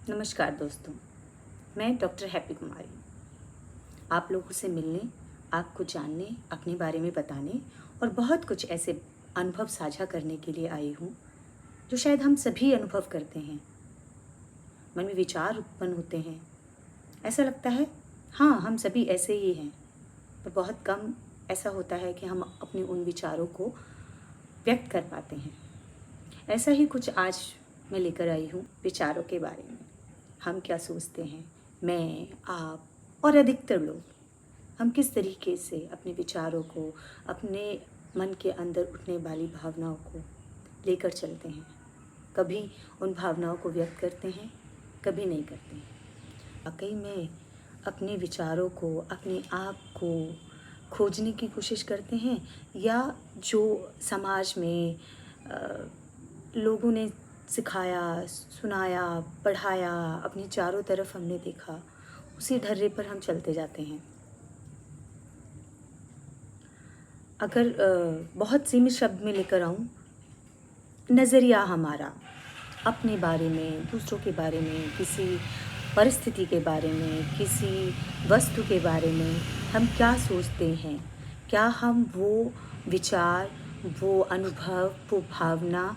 नमस्कार दोस्तों, मैं डॉक्टर हैप्पी कुमारी आप लोगों से मिलने, आपको जानने, अपने बारे में बताने और बहुत कुछ ऐसे अनुभव साझा करने के लिए आई हूँ, जो शायद हम सभी अनुभव करते हैं। मन में विचार उत्पन्न होते हैं, ऐसा लगता है हाँ, हम सभी ऐसे ही हैं, पर बहुत कम ऐसा होता है कि हम अपने उन विचारों को व्यक्त कर पाते हैं। ऐसा ही कुछ आज मैं लेकर आई हूँ विचारों के बारे में। हम क्या सोचते हैं, मैं, आप और अधिकतर लोग, हम किस तरीके से अपने विचारों को, अपने मन के अंदर उठने वाली भावनाओं को लेकर चलते हैं। कभी उन भावनाओं को व्यक्त करते हैं, कभी नहीं करते हैं। वाकई में अपने विचारों को, अपने आप को खोजने की कोशिश करते हैं, या जो समाज में लोगों ने सिखाया, सुनाया, पढ़ाया, अपने चारों तरफ हमने देखा, उसी ढर्रे पर हम चलते जाते हैं। अगर बहुत सीमित शब्द में लेकर आऊँ, नज़रिया हमारा अपने बारे में, दूसरों के बारे में, किसी परिस्थिति के बारे में, किसी वस्तु के बारे में हम क्या सोचते हैं, क्या हम वो विचार, वो अनुभव, वो भावना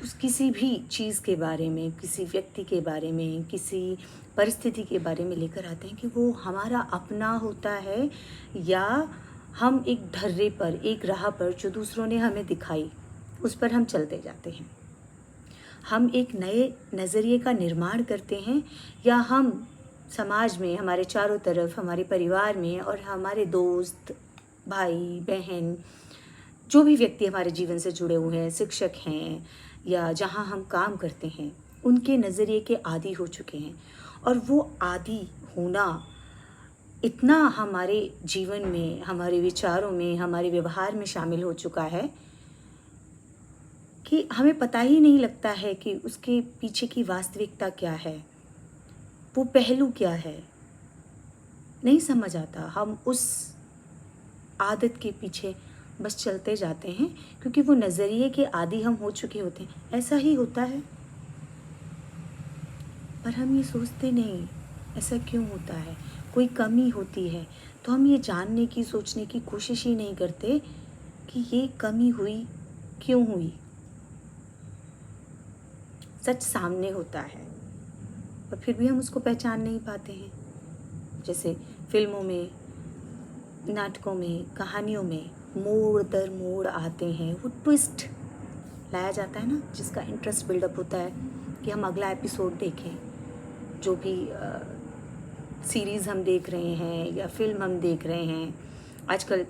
उस किसी भी चीज़ के बारे में, किसी व्यक्ति के बारे में, किसी परिस्थिति के बारे में लेकर आते हैं कि वो हमारा अपना होता है, या हम एक ढर्रे पर, एक राह पर जो दूसरों ने हमें दिखाई, उस पर हम चलते जाते हैं। हम एक नए नज़रिए का निर्माण करते हैं, या हम समाज में, हमारे चारों तरफ, हमारे परिवार में और हमारे दोस्त, भाई, बहन, जो भी व्यक्ति हमारे जीवन से जुड़े हुए हैं, शिक्षक हैं या जहाँ हम काम करते हैं, उनके नज़रिए के आदी हो चुके हैं। और वो आदी होना इतना हमारे जीवन में, हमारे विचारों में, हमारे व्यवहार में शामिल हो चुका है कि हमें पता ही नहीं लगता है कि उसके पीछे की वास्तविकता क्या है, वो पहलू क्या है, नहीं समझ आता। हम उस आदत के पीछे बस चलते जाते हैं, क्योंकि वो नज़रिए के आदी हम हो चुके होते हैं। ऐसा ही होता है, पर हम ये सोचते नहीं ऐसा क्यों होता है, कोई कमी होती है, तो हम ये जानने की, सोचने की कोशिश ही नहीं करते कि ये कमी हुई क्यों हुई। सच सामने होता है, और फिर भी हम उसको पहचान नहीं पाते हैं। जैसे फिल्मों में, नाटकों में, कहानियों में मोड़ दर मोड़ आते हैं, वो ट्विस्ट लाया जाता है ना, जिसका इंटरेस्ट बिल्डअप होता है कि हम अगला एपिसोड देखें। जो भी सीरीज़ हम देख रहे हैं या फिल्म हम देख रहे हैं, आजकल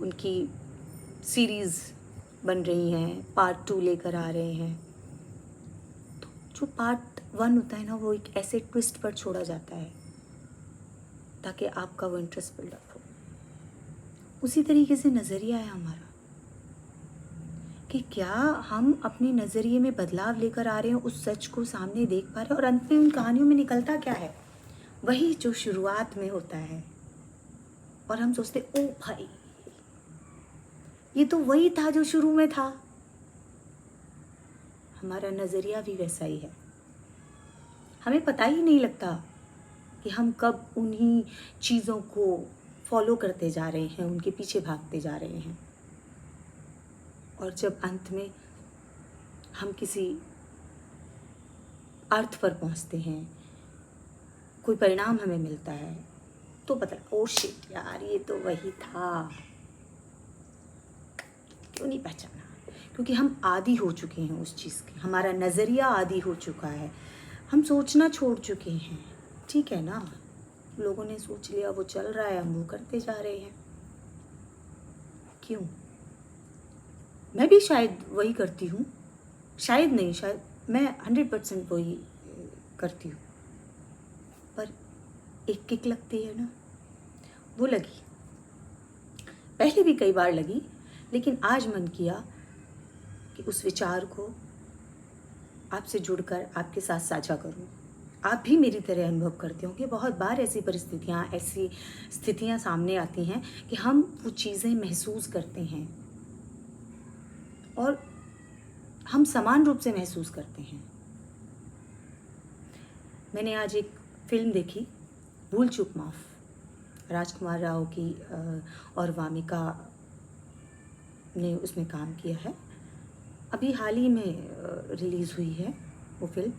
उनकी सीरीज़ बन रही हैं, पार्ट 2 लेकर आ रहे हैं। तो जो पार्ट 1 होता है ना, वो एक ऐसे ट्विस्ट पर छोड़ा जाता है ताकि आपका वो इंटरेस्ट बिल्डअप हो। उसी तरीके से नज़रिया है हमारा, कि क्या हम अपने नज़रिए में बदलाव लेकर आ रहे हैं, उस सच को सामने देख पा रहे हैं, और अंत में उन कहानियों में निकलता क्या है, वही जो शुरुआत में होता है। और हम सोचते ओ भाई, ये तो वही था जो शुरू में था। हमारा नज़रिया भी वैसा ही है। हमें पता ही नहीं लगता कि हम कब उन्हीं चीज़ों को फॉलो करते जा रहे हैं, उनके पीछे भागते जा रहे हैं, और जब अंत में हम किसी अर्थ पर पहुंचते हैं, कोई परिणाम हमें मिलता है, तो पता ओ शिट यार, ये तो वही था, क्यों नहीं पहचाना। क्योंकि हम आदी हो चुके हैं उस चीज़ के, हमारा नज़रिया आदी हो चुका है, हम सोचना छोड़ चुके हैं। ठीक है ना, लोगों ने सोच लिया, वो चल रहा है, हम वो करते जा रहे हैं। क्यों? मैं भी शायद वही करती हूँ, शायद नहीं, शायद मैं 100% वही करती हूँ, पर एक किक लगती है ना, वो लगी। पहले भी कई बार लगी, लेकिन आज मन किया कि उस विचार को आपसे जुड़कर आपके साथ साझा करूं। आप भी मेरी तरह अनुभव करते होंगे। बहुत बार ऐसी परिस्थितियां, ऐसी स्थितियां सामने आती हैं कि हम वो चीज़ें महसूस करते हैं, और हम समान रूप से महसूस करते हैं। मैंने आज एक फ़िल्म देखी, भूल चूक माफ़, राजकुमार राव की और वामिका ने उसमें काम किया है। अभी हाल ही में रिलीज़ हुई है वो फ़िल्म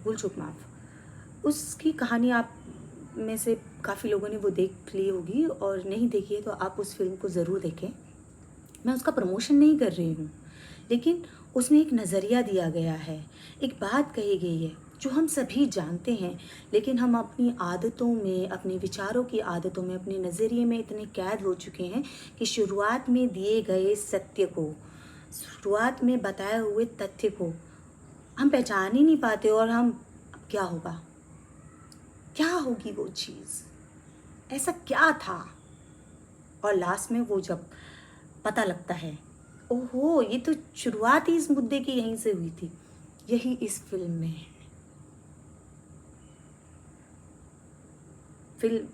भूल चूक माफ़। उसकी कहानी आप में से काफ़ी लोगों ने वो देख ली होगी, और नहीं देखी है तो आप उस फ़िल्म को ज़रूर देखें। मैं उसका प्रमोशन नहीं कर रही हूँ, लेकिन उसमें एक नज़रिया दिया गया है, एक बात कही गई है जो हम सभी जानते हैं, लेकिन हम अपनी आदतों में, अपने विचारों की आदतों में, अपने नज़रिए में इतने कैद हो चुके हैं कि शुरुआत में दिए गए सत्य को, शुरुआत में बताए हुए तथ्य को हम पहचान ही नहीं पाते, और हम अब क्या होगा, क्या होगी वो चीज़, ऐसा क्या था, और लास्ट में वो जब पता लगता है, ओहो ये तो शुरुआत ही इस मुद्दे की यहीं से हुई थी, यही इस फिल्म में है। फिल्म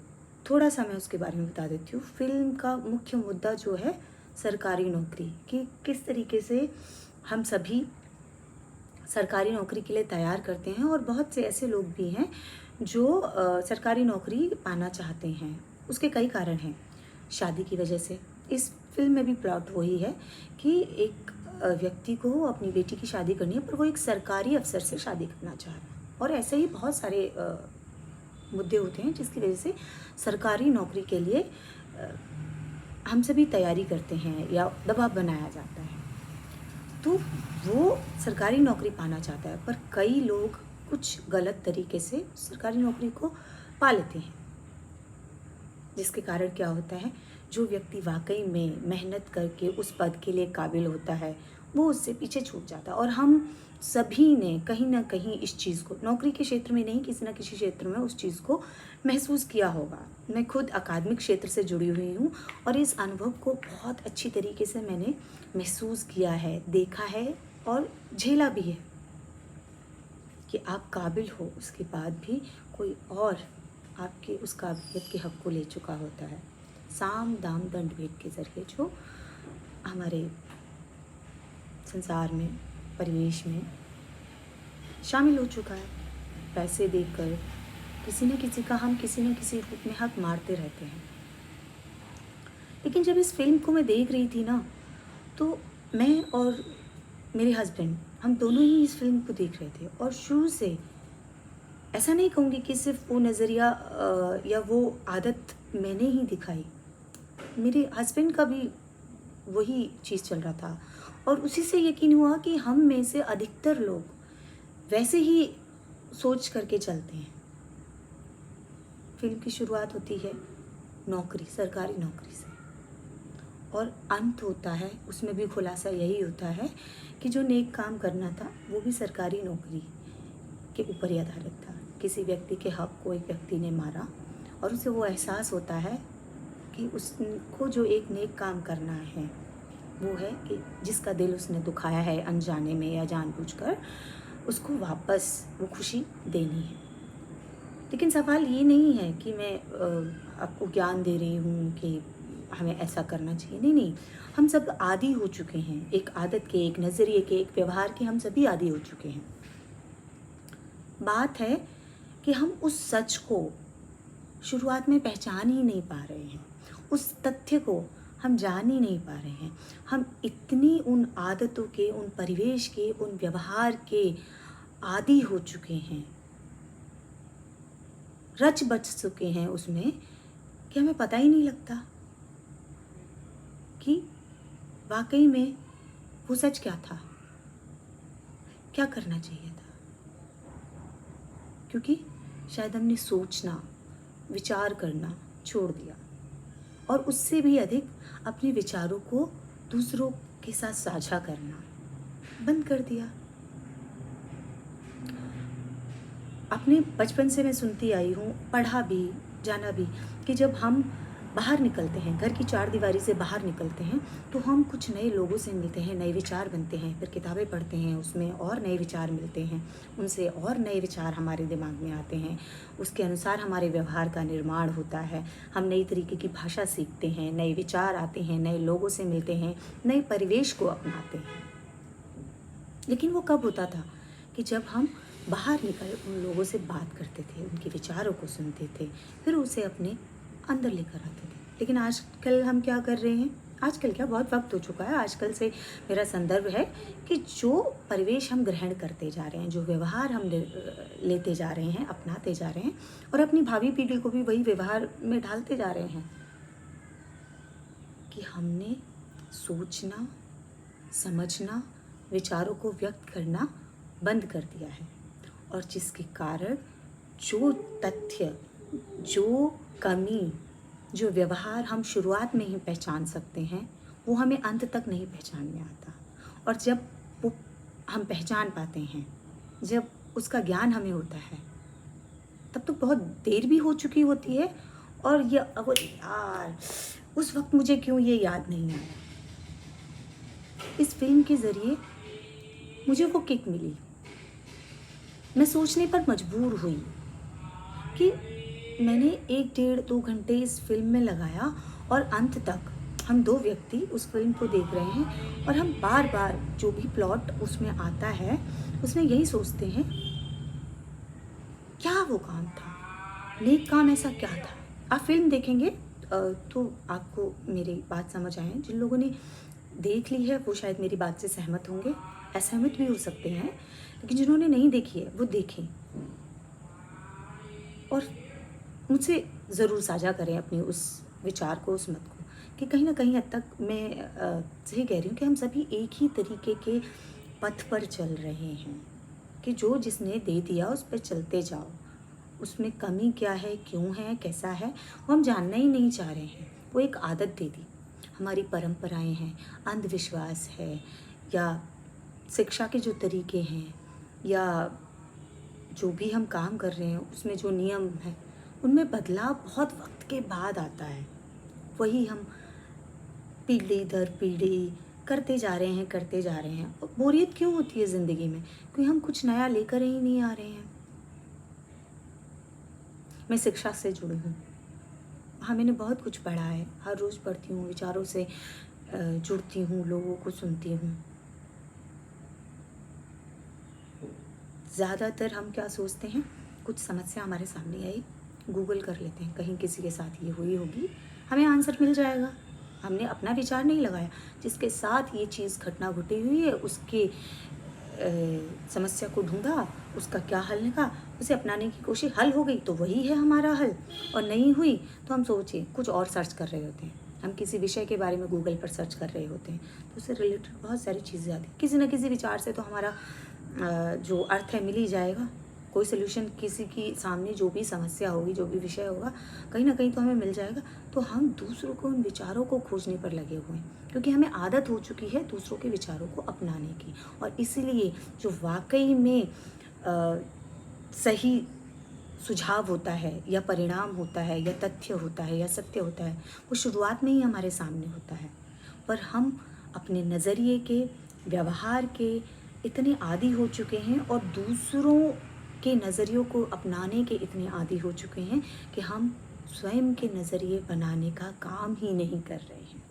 थोड़ा सा मैं उसके बारे में बता देती हूँ। फिल्म का मुख्य मुद्दा जो है सरकारी नौकरी, कि किस तरीके से हम सभी सरकारी नौकरी के लिए तैयार करते हैं, और बहुत से ऐसे लोग भी हैं जो सरकारी नौकरी पाना चाहते हैं। उसके कई कारण हैं। शादी की वजह से, इस फिल्म में भी प्लॉट वही है कि एक व्यक्ति को अपनी बेटी की शादी करनी है, पर वो एक सरकारी अफसर से शादी करना चाह रहा है, और ऐसे ही बहुत सारे मुद्दे होते हैं जिसकी वजह से सरकारी नौकरी के लिए हम सभी तैयारी करते हैं या दबाव बनाया जाता है। तो वो सरकारी नौकरी पाना चाहता है, पर कई लोग कुछ गलत तरीके से सरकारी नौकरी को पा लेते हैं, जिसके कारण क्या होता है, जो व्यक्ति वाकई में मेहनत करके उस पद के लिए काबिल होता है वो उससे पीछे छूट जाता है। और हम सभी ने कहीं ना कहीं इस चीज़ को, नौकरी के क्षेत्र में नहीं, किसी न किसी क्षेत्र में उस चीज़ को महसूस किया होगा। मैं खुद अकादमिक क्षेत्र से जुड़ी हुई हूँ, और इस अनुभव को बहुत अच्छी तरीके से मैंने महसूस किया है, देखा है और झेला भी है, कि आप काबिल हो उसके बाद भी कोई और आपके उस काबिलियत के हक़ को ले चुका होता है। साम दाम दंड भेद के ज़रिए जो हमारे संसार में, परिवेश में शामिल हो चुका है। पैसे देकर किसी न किसी का हम किसी न किसी रूप में हक मारते रहते हैं। लेकिन जब इस फिल्म को मैं देख रही थी ना, तो मैं और मेरे हस्बैंड, हम दोनों ही इस फिल्म को देख रहे थे, और शुरू से ऐसा नहीं कहूँगी कि सिर्फ वो नज़रिया या वो आदत मैंने ही दिखाई, मेरे हस्बैंड का भी वही चीज़ चल रहा था, और उसी से यकीन हुआ कि हम में से अधिकतर लोग वैसे ही सोच करके चलते हैं। फिल्म की शुरुआत होती है नौकरी, सरकारी नौकरी से, और अंत होता है, उसमें भी खुलासा यही होता है कि जो नेक काम करना था वो भी सरकारी नौकरी के ऊपर ही आधारित था। किसी व्यक्ति के हक़ को एक व्यक्ति ने मारा, और उसे वो एहसास होता है कि उसको जो एक नेक काम करना है वो है कि जिसका दिल उसने दुखाया है अनजाने में या जानबूझकर, उसको वापस वो खुशी देनी है। लेकिन सवाल ये नहीं है कि मैं आपको ज्ञान दे रही हूँ कि हमें ऐसा करना चाहिए, नहीं नहीं, हम सब आदी हो चुके हैं, एक आदत के, एक नज़रिए के, एक व्यवहार के हम सभी आदी हो चुके हैं। बात है कि हम उस सच को शुरुआत में पहचान ही नहीं पा रहे हैं, उस तथ्य को हम जान ही नहीं पा रहे हैं। हम इतनी उन आदतों के, उन परिवेश के, उन व्यवहार के आदी हो चुके हैं, रच बच चुके हैं उसमें, कि हमें पता ही नहीं लगता कि वाकई में वो सच क्या था, क्या करना चाहिए था। क्योंकि शायद हमने सोचना, विचार करना छोड़ दिया, और उससे भी अधिक अपने विचारों को दूसरों के साथ साझा करना बंद कर दिया। अपने बचपन से मैं सुनती आई हूँ, पढ़ा भी, जाना भी, कि जब हम बाहर निकलते हैं, घर की चार दीवारी से बाहर निकलते हैं, तो हम कुछ नए लोगों से मिलते हैं, नए विचार बनते हैं, फिर किताबें पढ़ते हैं, उसमें और नए विचार मिलते हैं, उनसे और नए विचार हमारे दिमाग में आते हैं, उसके अनुसार हमारे व्यवहार का निर्माण होता है, हम नई तरीके की भाषा सीखते हैं, नए विचार आते हैं, नए लोगों से मिलते हैं, नए परिवेश को अपनाते हैं। लेकिन वो कब होता था कि जब हम बाहर निकल उन लोगों से बात करते थे, उनके विचारों को सुनते थे, फिर उसे अपने अंदर लेकर आते थे। लेकिन आजकल हम क्या कर रहे हैं, आजकल क्या, बहुत वक्त हो चुका है, आजकल से मेरा संदर्भ है कि जो परिवेश हम ग्रहण करते जा रहे हैं, जो व्यवहार हम लेते जा रहे हैं, अपनाते जा रहे हैं, और अपनी भावी पीढ़ी को भी वही व्यवहार में ढालते जा रहे हैं कि हमने सोचना, समझना, विचारों को व्यक्त करना बंद कर दिया है। और जिसके कारण जो तथ्य, जो कमी, जो व्यवहार हम शुरुआत में ही पहचान सकते हैं, वो हमें अंत तक नहीं पहचान में आता। और जब वो हम पहचान पाते हैं, जब उसका ज्ञान हमें होता है, तब तो बहुत देर भी हो चुकी होती है। और ये अब यार, उस वक्त मुझे क्यों ये याद नहीं आया। इस फिल्म के ज़रिए मुझे वो किक मिली, मैं सोचने पर मजबूर हुई कि मैंने 1 डेढ़ 2 घंटे इस फिल्म में लगाया, और अंत तक हम 2 व्यक्ति उस फिल्म को देख रहे हैं, और हम बार बार जो भी प्लॉट उसमें आता है, उसमें यही सोचते हैं, क्या वो काम था, नेक काम ऐसा क्या था। आप फिल्म देखेंगे तो आपको मेरी बात समझ आए। जिन लोगों ने देख ली है वो शायद मेरी बात से सहमत होंगे, असहमत भी हो सकते हैं, लेकिन जिन्होंने नहीं देखी है वो देखें और मुझसे ज़रूर साझा करें अपनी उस विचार को, उस मत को, कि कहीं ना कहीं हद तक मैं सही कह रही हूँ कि हम सभी एक ही तरीके के पथ पर चल रहे हैं, कि जो जिसने दे दिया उस पर चलते जाओ। उसमें कमी क्या है, क्यों है, कैसा है, वो हम जानना ही नहीं चाह रहे हैं। वो एक आदत दे दी, हमारी परंपराएं हैं, अंधविश्वास है, या शिक्षा के जो तरीके हैं, या जो भी हम काम कर रहे हैं उसमें जो नियम है, उनमें बदलाव बहुत वक्त के बाद आता है। वही हम पीढ़ी दर पीढ़ी करते जा रहे हैं, करते जा रहे हैं। और बोरियत क्यों होती है ज़िंदगी में, क्योंकि हम कुछ नया लेकर ही नहीं आ रहे हैं। मैं शिक्षा से जुड़ी हूँ, हाँ, मैंने बहुत कुछ पढ़ा है, हर रोज़ पढ़ती हूँ, विचारों से जुड़ती हूँ, लोगों को सुनती हूँ। ज़्यादातर हम क्या सोचते हैं, कुछ समस्या हमारे सामने आई, गूगल कर लेते हैं, कहीं किसी के साथ ये हुई होगी, हमें आंसर मिल जाएगा। हमने अपना विचार नहीं लगाया, जिसके साथ ये चीज़ घटना घटी हुई है उसके समस्या को ढूंढा, उसका क्या हल निकाला, उसे अपनाने की कोशिश, हल हो गई तो वही है हमारा हल, और नहीं हुई तो हम सोचिए कुछ और सर्च कर रहे होते हैं। हम किसी विषय के बारे में गूगल पर सर्च कर रहे होते हैं तो उससे रिलेटेड बहुत सारी चीज़ें आती हैं। किसी न किसी विचार से तो हमारा जो अर्थ है मिल ही जाएगा। कोई सोल्यूशन, किसी की सामने जो भी समस्या होगी, जो भी विषय होगा, कहीं ना कहीं तो हमें मिल जाएगा। तो हम दूसरों को, उन विचारों को खोजने पर लगे हुए हैं, क्योंकि हमें आदत हो चुकी है दूसरों के विचारों को अपनाने की। और इसीलिए जो वाकई में सही सुझाव होता है, या परिणाम होता है, या तथ्य होता है, या सत्य होता है, वो शुरुआत में ही हमारे सामने होता है। पर हम अपने नज़रिए के, व्यवहार के इतने आदी हो चुके हैं, और दूसरों के नज़रियों को अपनाने के इतने आदी हो चुके हैं कि हम स्वयं के नज़रिए बनाने का काम ही नहीं कर रहे हैं।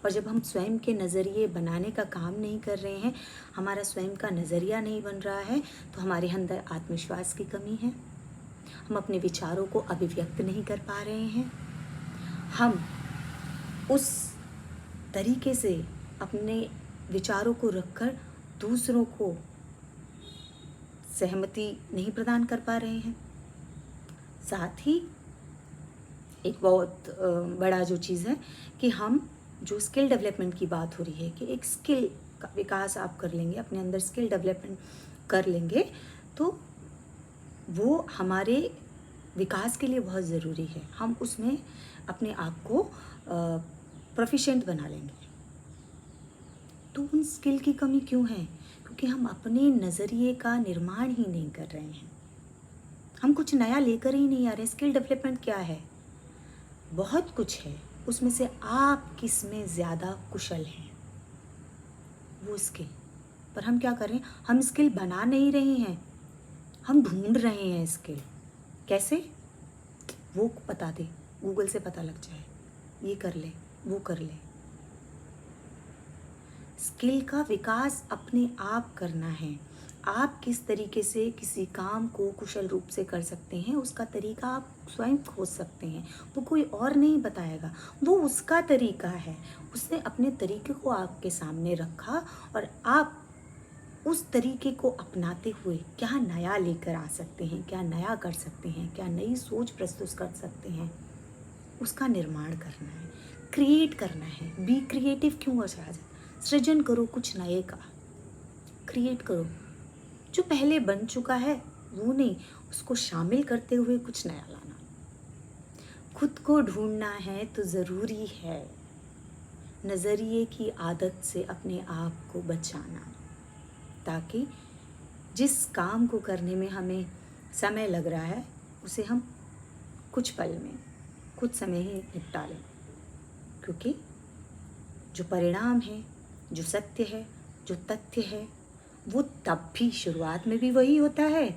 और जब हम स्वयं के नज़रिए बनाने का काम नहीं कर रहे हैं, हमारा स्वयं का नज़रिया नहीं बन रहा है, तो हमारे अंदर आत्मविश्वास की कमी है, हम अपने विचारों को अभिव्यक्त नहीं कर पा रहे हैं, हम उस तरीके से अपने विचारों को रखकर दूसरों को सहमति नहीं प्रदान कर पा रहे हैं। साथ ही एक बहुत बड़ा जो चीज़ है कि हम जो स्किल डेवलपमेंट की बात हो रही है, कि एक स्किल का विकास आप कर लेंगे, अपने अंदर स्किल डेवलपमेंट कर लेंगे, तो वो हमारे विकास के लिए बहुत ज़रूरी है। हम उसमें अपने आप को प्रोफिशिएंट बना लेंगे। तो उन स्किल की कमी क्यों है? क्योंकि हम अपने नज़रिए का निर्माण ही नहीं कर रहे हैं, हम कुछ नया लेकर ही नहीं आ रहे। स्किल डेवलपमेंट क्या है? बहुत कुछ है, उसमें से आप किस में ज़्यादा कुशल हैं, वो स्किल। पर हम क्या कर रहे हैं, हम स्किल बना नहीं रहे हैं, हम ढूंढ रहे हैं स्किल। कैसे? वो बता दे, गूगल से पता लग जाए, ये कर ले, वो कर ले। स्किल का विकास अपने आप करना है। आप किस तरीके से किसी काम को कुशल रूप से कर सकते हैं, उसका तरीका आप स्वयं खोज सकते हैं। वो कोई और नहीं बताएगा, वो उसका तरीका है। उसने अपने तरीके को आपके सामने रखा और आप उस तरीके को अपनाते हुए क्या नया लेकर आ सकते हैं, क्या नया कर सकते हैं, क्या नई सोच प्रस्तुत कर सकते हैं, उसका निर्माण करना है, क्रिएट करना है। बी क्रिएटिव क्यों हो जाए, सृजन करो कुछ नए का, क्रिएट करो। जो पहले बन चुका है वो नहीं, उसको शामिल करते हुए कुछ नया लाना। खुद को ढूंढना है तो ज़रूरी है नज़रिए की आदत से अपने आप को बचाना, ताकि जिस काम को करने में हमें समय लग रहा है उसे हम कुछ पल में, कुछ समय ही निपटा लें। क्योंकि जो परिणाम है, जो सत्य है, जो तथ्य है, वो तब भी शुरुआत में भी वही होता है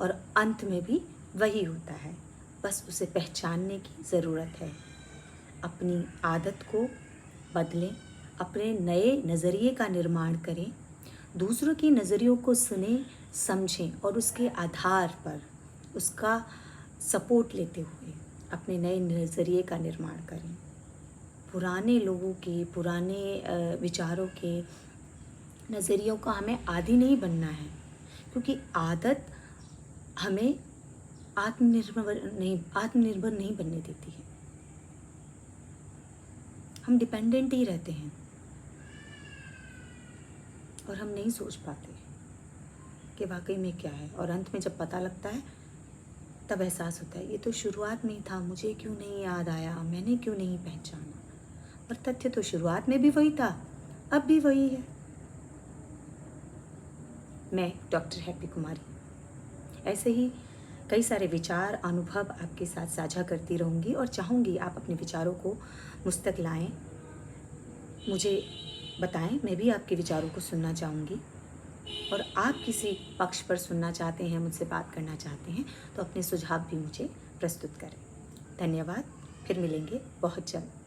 और अंत में भी वही होता है। बस उसे पहचानने की ज़रूरत है। अपनी आदत को बदलें, अपने नए नज़रिए का निर्माण करें, दूसरों के नज़रियों को सुने, समझें और उसके आधार पर उसका सपोर्ट लेते हुए अपने नए नज़रिए का निर्माण करें। पुराने लोगों के, पुराने विचारों के, नज़रियों का हमें आदी नहीं बनना है, क्योंकि आदत हमें आत्मनिर्भर नहीं बनने देती है। हम डिपेंडेंट ही रहते हैं और हम नहीं सोच पाते कि वाकई में क्या है, और अंत में जब पता लगता है तब एहसास होता है ये तो शुरुआत में ही था, मुझे क्यों नहीं याद आया, मैंने क्यों नहीं पहचाना। और तथ्य तो शुरुआत में भी वही था, अब भी वही है। मैं डॉक्टर हैप्पी कुमारी ऐसे ही कई सारे विचार, अनुभव आपके साथ साझा करती रहूँगी और चाहूँगी आप अपने विचारों को मुझ तक लाएं, मुझे बताएं। मैं भी आपके विचारों को सुनना चाहूँगी। और आप किसी पक्ष पर सुनना चाहते हैं, मुझसे बात करना चाहते हैं, तो अपने सुझाव भी मुझे प्रस्तुत करें। धन्यवाद। फिर मिलेंगे बहुत जल्द।